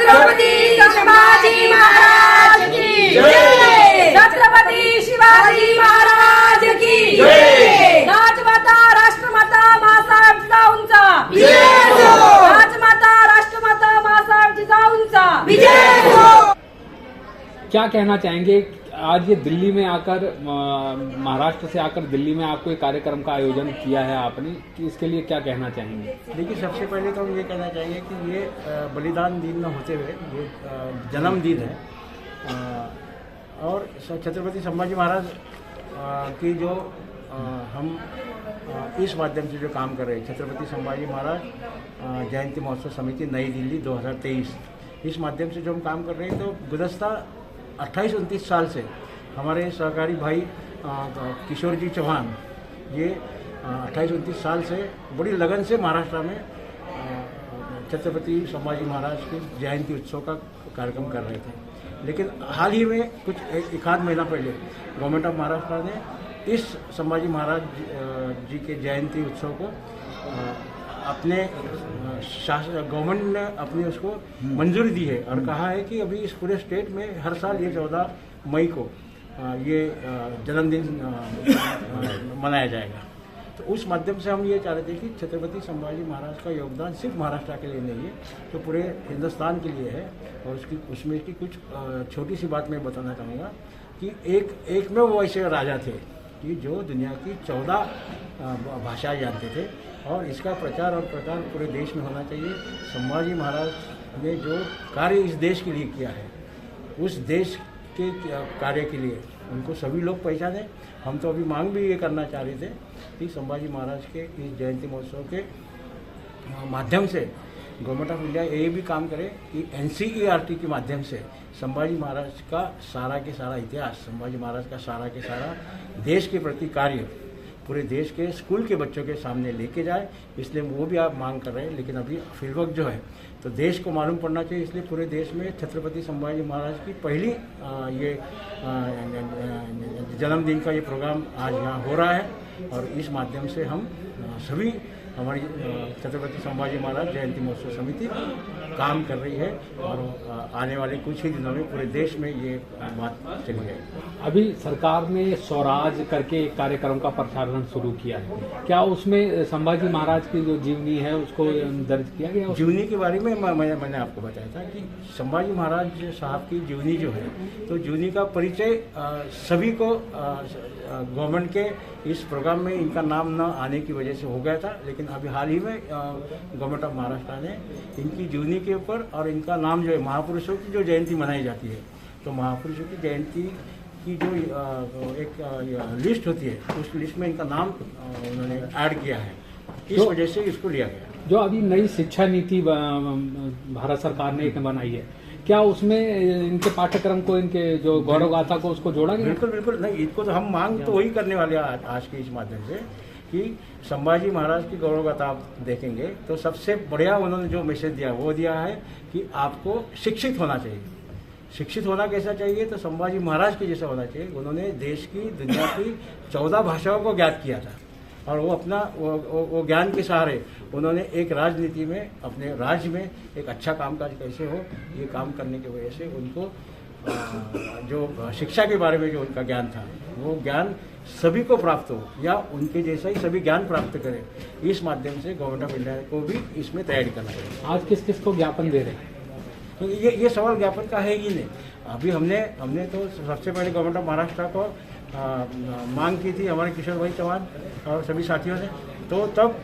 छत्रपती संभाजी महाराज की जय, छत्रपती शिवाजी महाराज की जय, राजमाता राष्ट्रमाता मासाहेब जिजाऊंचा विजय हो, राजमाता राष्ट्रमाता मासाहेब जिजाऊंचा विजय हो। क्या कहना चाहेंगे? आज ये दिल्ली में आकर महाराष्ट्र से आकर दिल्ली में आपको एक कार्यक्रम का आयोजन किया है आपने, कि इसके लिए क्या कहना चाहेंगे? देखिए, सबसे पहले तो हम ये कहना चाहेंगे कि ये बलिदान दिन न होते हुए ये जन्मदिन है और छत्रपति संभाजी महाराज की जो हम इस माध्यम से जो काम कर रहे हैं, छत्रपति संभाजी महाराज जयंती महोत्सव समिति नई दिल्ली 2023, इस माध्यम से जो हम काम कर रहे हैं, तो गुज़श्ता 28-29 साल से हमारे सहकारी भाई किशोर जी चौहान ये 28-29 साल से बड़ी लगन से महाराष्ट्र में छत्रपति संभाजी महाराज के जयंती उत्सव का कार्यक्रम कर रहे थे। लेकिन हाल ही में कुछ एक आध महीना पहले गवर्नमेंट ऑफ महाराष्ट्र ने इस संभाजी महाराज जी के जयंती उत्सव को अपने गवर्नमेंट ने अपनी उसको मंजूरी दी है और कहा है कि अभी इस पूरे स्टेट में हर साल ये 14 मई को ये जन्मदिन मनाया जाएगा। तो उस माध्यम से हम ये चाह रहे थे कि छत्रपति संभाजी महाराज का योगदान सिर्फ महाराष्ट्र के लिए नहीं है, तो पूरे हिंदुस्तान के लिए है। और उसमें की कुछ छोटी सी बात मैं बताना चाहूँगा कि एक में वो ऐसे राजा थे कि जो दुनिया की 14 भाषाएं जानते थे और इसका प्रचार और प्रसार पूरे देश में होना चाहिए। संभाजी महाराज ने जो कार्य इस देश के लिए किया है, उस देश के कार्य के लिए उनको सभी लोग पहचाने। हम तो अभी मांग भी ये करना चाह रहे थे कि संभाजी महाराज के इस जयंती महोत्सव के माध्यम से गवर्नमेंट ऑफ इंडिया ये भी काम करे कि NCERT के माध्यम से संभाजी महाराज का सारा के सारा इतिहास, संभाजी महाराज का सारा के सारा देश के प्रति कार्य पूरे देश के स्कूल के बच्चों के सामने लेके जाए। इसलिए वो भी आप मांग कर रहे हैं, लेकिन अभी फील्ड वर्क जो है तो देश को मालूम पड़ना चाहिए। इसलिए पूरे देश में छत्रपति संभाजी महाराज की पहली ये जन्मदिन का ये प्रोग्राम आज यहाँ हो रहा है और इस माध्यम से हम सभी हमारी छत्रपति संभाजी महाराज जयंती महोत्सव समिति काम कर रही है और आने वाले कुछ ही दिनों में पूरे देश में ये बात चली जाएगी। अभी सरकार ने स्वराज करके एक कार्यक्रम का प्रचारण शुरू किया है, क्या उसमें संभाजी महाराज की जो जीवनी है उसको दर्ज किया गया? जीवनी के बारे में मैंने आपको बताया था कि संभाजी महाराज साहब की जीवनी जो है, तो जीवनी का परिचय सभी को गवर्नमेंट के इस प्रोग्राम में इनका नाम न आने की वजह से हो गया था। लेकिन अभी हाल ही में गवर्नमेंट ऑफ महाराष्ट्र ने इनकी जीवनी के ऊपर और इनका नाम जो है, महापुरुषों की जो जयंती मनाई जाती है, तो महापुरुषों की जयंती की जो एक लिस्ट होती है, उस लिस्ट में इनका नाम उन्होंने ऐड किया है, इस वजह से इसको लिया गया। जो अभी नई शिक्षा नीति भारत सरकार ने एक बनाई है, क्या उसमें इनके पाठ्यक्रम को, इनके जो गौरव गाथा को उसको जोड़ा गया? बिल्कुल बिल्कुल नहीं, इसको तो हम मांग तो वही करने वाले हैं आज के इस माध्यम से कि संभाजी महाराज की गौरव गाथा आप देखेंगे तो सबसे बढ़िया उन्होंने जो मैसेज दिया वो दिया है कि आपको शिक्षित होना चाहिए। शिक्षित होना कैसा चाहिए? तो संभाजी महाराज के जैसा होना चाहिए। उन्होंने देश की, दुनिया की 14 भाषाओं को ज्ञात किया था और वो अपना वो ज्ञान के सहारे उन्होंने एक राजनीति में, अपने राज्य में एक अच्छा कामकाज कैसे हो, ये काम करने की वजह से उनको जो शिक्षा के बारे में जो उनका ज्ञान था, वो ज्ञान सभी को प्राप्त हो या उनके जैसा ही सभी ज्ञान प्राप्त करें। इस माध्यम से गवर्नमेंट ऑफ इंडिया को भी इसमें तैयारी करना चाहिए। आज किस किस को ज्ञापन दे रहे हैं? तो ये सवाल ज्ञापन का है ही नहीं। अभी हमने तो सबसे पहले गवर्नमेंट ऑफ महाराष्ट्र को मांग की थी हमारे किशोर भाई चौहान और सभी साथियों ने, तो तब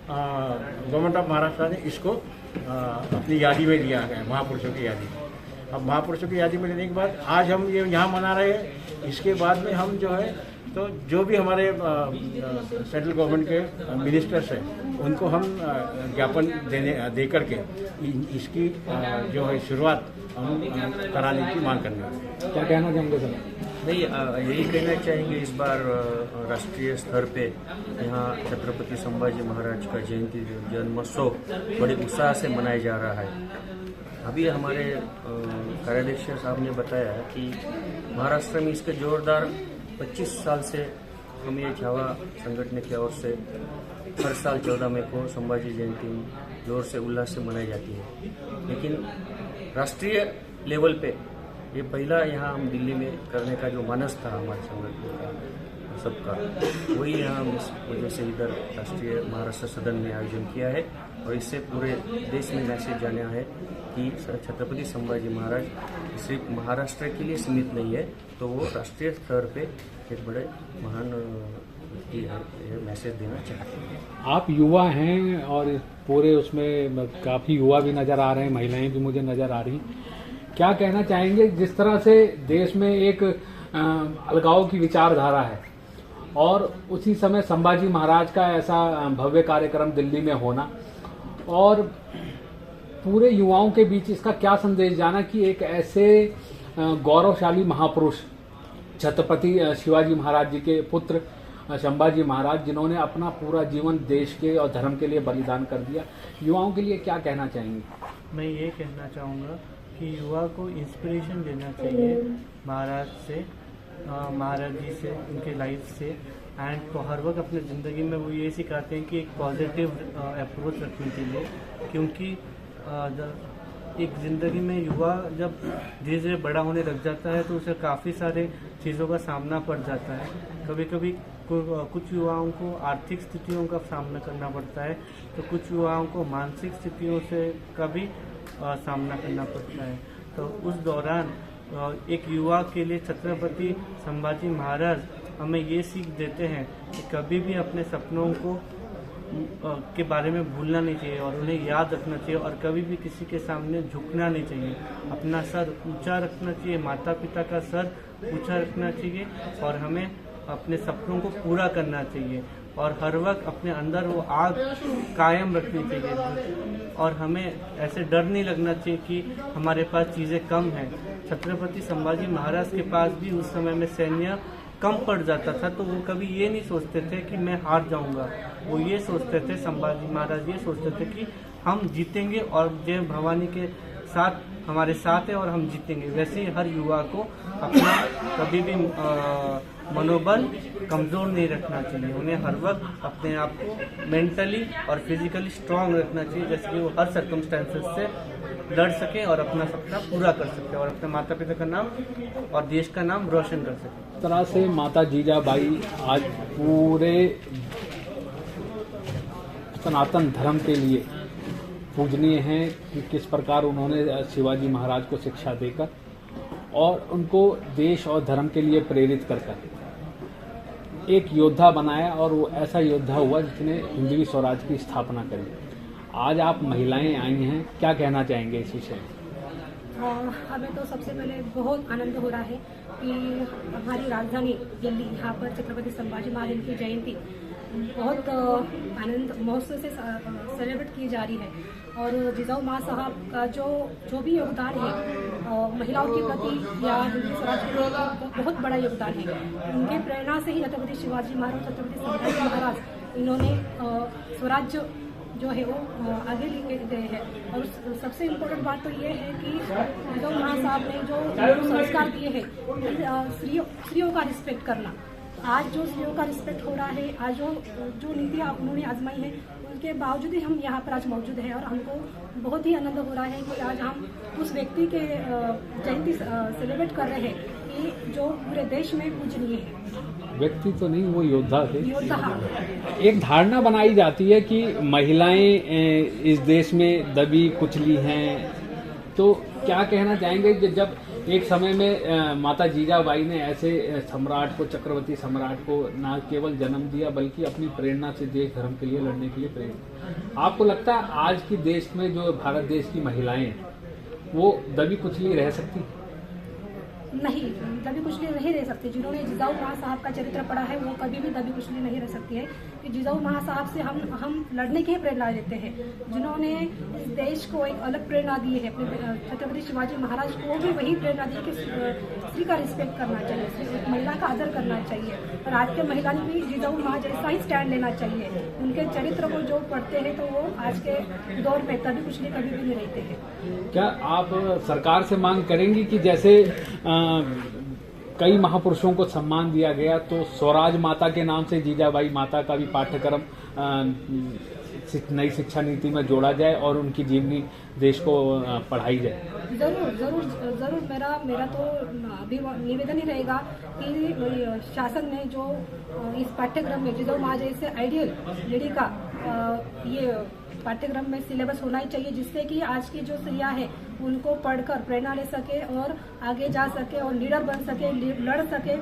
गवर्नमेंट ऑफ महाराष्ट्र ने इसको अपनी यादी में लिया गया, महापुरुषों की यादी। अब महापुरुषों की यादी में लेने के बाद आज हम ये यहाँ मना रहे हैं। इसके बाद में हम जो है तो जो भी हमारे सेंट्रल गवर्नमेंट के मिनिस्टर्स हैं उनको हम ज्ञापन दे करके इसकी जो है शुरुआत हम कराने की मांग करने वाले। क्या कहना चाहेंगे सर? नहीं, यही कहना चाहेंगे, इस बार राष्ट्रीय स्तर पे यहाँ छत्रपति संभाजी महाराज का जयंती जन्मोत्सव बड़े उत्साह से मनाया जा रहा है। अभी हमारे कार्याध्यक्ष साहब ने बताया कि महाराष्ट्र में इसके जोरदार 25 साल से हम ये छावा संगठन की ओर से हर साल 14 मई को संभाजी जयंती जोर से उल्लास से मनाई जाती है। लेकिन राष्ट्रीय लेवल पे ये पहला यहाँ हम दिल्ली में करने का जो मानस था हमारे संगठन का सबका, वही यहाँ हम इस वजह से इधर राष्ट्रीय महाराष्ट्र सदन में आयोजन किया है। और इससे पूरे देश में मैसेज जाना है कि छत्रपति संभाजी महाराज सिर्फ महाराष्ट्र के लिए सीमित नहीं है, तो वो राष्ट्रीय स्तर पे एक बड़े महान व्यक्ति है, ये मैसेज देना चाहते हैं। आप युवा हैं और पूरे उसमें काफ़ी युवा भी नज़र आ रहे हैं, महिलाएं भी मुझे नज़र आ रही हैं। क्या कहना चाहेंगे जिस तरह से देश में एक अलगाव की विचारधारा है और उसी समय संभाजी महाराज का ऐसा भव्य कार्यक्रम दिल्ली में होना और पूरे युवाओं के बीच इसका क्या संदेश जाना कि एक ऐसे गौरवशाली महापुरुष छत्रपति शिवाजी महाराज जी के पुत्र संभाजी महाराज जिन्होंने अपना पूरा जीवन देश के और धर्म के लिए बलिदान कर दिया, युवाओं के लिए क्या कहना चाहेंगे? मैं ये कहना चाहूँगा कि युवा को इंस्पिरेशन लेना चाहिए महाराज से, महाराज जी से, उनके लाइफ से। एंड तो हर वक्त अपनी ज़िंदगी में वो ये सिखाते हैं कि एक पॉजिटिव अप्रोच रखने के लिए, क्योंकि एक ज़िंदगी में युवा जब धीरे धीरे बड़ा होने लग जाता है तो उसे काफ़ी सारे चीज़ों का सामना पड़ जाता है। कभी कभी कुछ युवाओं को आर्थिक स्थितियों का सामना करना पड़ता है, तो कुछ युवाओं को मानसिक स्थितियों से का भी सामना करना पड़ता है। तो उस दौरान एक युवा के लिए छत्रपति संभाजी महाराज हमें ये सीख देते हैं कि कभी भी अपने सपनों को के बारे में भूलना नहीं चाहिए और उन्हें याद रखना चाहिए और कभी भी किसी के सामने झुकना नहीं चाहिए। अपना सर ऊंचा रखना चाहिए, माता पिता का सर ऊंचा रखना चाहिए और हमें अपने सपनों को पूरा करना चाहिए और हर वक्त अपने अंदर वो आग कायम रखनी चाहिए और हमें ऐसे डर नहीं लगना चाहिए कि हमारे पास चीज़ें कम हैं। छत्रपति संभाजी महाराज के पास भी उस समय में सैन्य कम पड़ जाता था, तो वो कभी ये नहीं सोचते थे कि मैं हार जाऊंगा। वो ये सोचते थे, संभाजी महाराज ये सोचते थे कि हम जीतेंगे और जय भवानी के साथ हमारे साथ है और हम जीतेंगे। वैसे ही हर युवा को अपना कभी भी मनोबल कमज़ोर नहीं रखना चाहिए। उन्हें हर वक्त अपने आप को मेंटली और फिजिकली स्ट्रांग रखना चाहिए, जैसे कि वो हर सर्कमस्टेंसेस से लड़ सके और अपना सपना पूरा कर सके और अपने माता पिता का नाम और देश का नाम रोशन कर सके। इस तरह से माता जीजाबाई आज पूरे सनातन धर्म के लिए पूजनीय हैं कि किस प्रकार उन्होंने शिवाजी महाराज को शिक्षा देकर और उनको देश और धर्म के लिए प्रेरित कर एक योद्धा बनाया और वो ऐसा योद्धा हुआ जिसने हिंदवी स्वराज की स्थापना करी। आज आप महिलाएं आई हैं, क्या कहना चाहेंगे इस विषय में? हमें तो सबसे पहले बहुत आनंद हो रहा है कि हमारी राजधानी दिल्ली यहाँ पर छत्रपति संभाजी महाराज की जयंती बहुत आनंद महोत्सव से सेलिब्रेट की जा रही है और जिजाऊ माँ साहब का जो भी योगदान है महिलाओं के प्रति या हिंदू स्वराज के प्रति बहुत बड़ा योगदान है। उनके प्रेरणा से ही छत्रपति शिवाजी महाराज, छत्रपति संभाजी महाराज इन्होंने स्वराज्य जो है वो आगे लेके गए हैं। और सबसे इम्पोर्टेंट बात तो ये है कि जिजाऊ माँ साहब ने जो संस्कार दिए हैं स्त्रियों का रिस्पेक्ट करना। आज जो स्त्रियों का रिस्पेक्ट हो रहा है, आज जो नीतियाँ उन्होंने आजमाई है, उनके बावजूद ही हम यहाँ पर आज मौजूद हैं और हमको बहुत ही आनंद हो रहा है कि आज हम उस व्यक्ति के जयंती सेलिब्रेट कर रहे हैं कि जो पूरे देश में पूजनीय है। व्यक्ति तो नहीं, वो योद्धा थे। एक धारणा बनाई जाती है कि महिलाएं इस देश में दबी कुचली हैं, तो क्या कहना चाहेंगे कि जब एक समय में माता जीजाबाई ने ऐसे सम्राट को, चक्रवर्ती सम्राट को न केवल जन्म दिया बल्कि अपनी प्रेरणा से देश धर्म के लिए लड़ने के लिए प्रेरित। आपको लगता है आज की देश में जो भारत देश की महिलाएं वो दबी कुचली रह सकती? नहीं, दबी कुचली नहीं रह सकती। जिन्होंने जिजाऊ माँ साहब का चरित्र पढ़ा है वो कभी भी दबी कुचली नहीं रह सकती है कि जिजाऊ माँ साहब से हम लड़ने की प्रेरणा लेते हैं। जिन्होंने इस देश को एक अलग प्रेरणा दी है, अपने छत्रपति शिवाजी महाराज को भी वही प्रेरणा दी कि स्त्री का रिस्पेक्ट करना चाहिए, महिला का आदर करना चाहिए। और आज के महिला ने भी जिजाऊ माँ जैसा ही स्टैंड लेना चाहिए। उनके चरित्र को जो पढ़ते हैं तो वो आज के दौर में दबी कुचली कभी भी नहीं रहते हैं। क्या आप सरकार से मांग करेंगी कि जैसे कई महापुरुषों को सम्मान दिया गया तो स्वराज माता के नाम से जीजाबाई माता का भी पाठ्यक्रम नई शिक्षा नीति में जोड़ा जाए और उनकी जीवनी देश को पढ़ाई जाए। जरूर जरूर जरूर मेरा तो अभी निवेदन ही रहेगा कि शासन ने जो इस पाठ्यक्रम में जिदो माँ जैसे आइडियल लेडी का ये पाठ्यक्रम में सिलेबस होना ही चाहिए, जिससे कि आज की जो स्त्रियां हैं उनको पढ़कर प्रेरणा ले सके और आगे जा सके और लीडर बन सके, लड़ सके।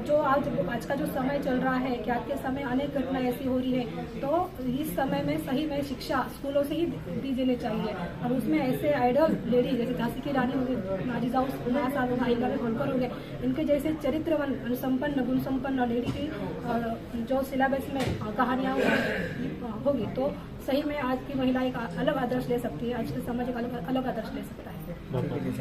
जो आज का जो समय चल रहा है कि आज के समय अनेक घटनाएं ऐसी हो रही है, तो इस समय में सही में शिक्षा स्कूलों से ही दी देनी चाहिए। और उसमें ऐसे आइडल लेडी जैसे झांसी की रानी हो गई, माजिदा साहब हो गए, अहिल्याबाई होलकर हो गए, इनके जैसे चरित्रवन अनुसंपन्न गुण संपन्न लेडी की जो सिलेबस में कहानियाँ होगी तो सही में आज की महिला एक अलग आदर्श ले सकती है, आज के समाज एक अलग आदर्श ले सकता है।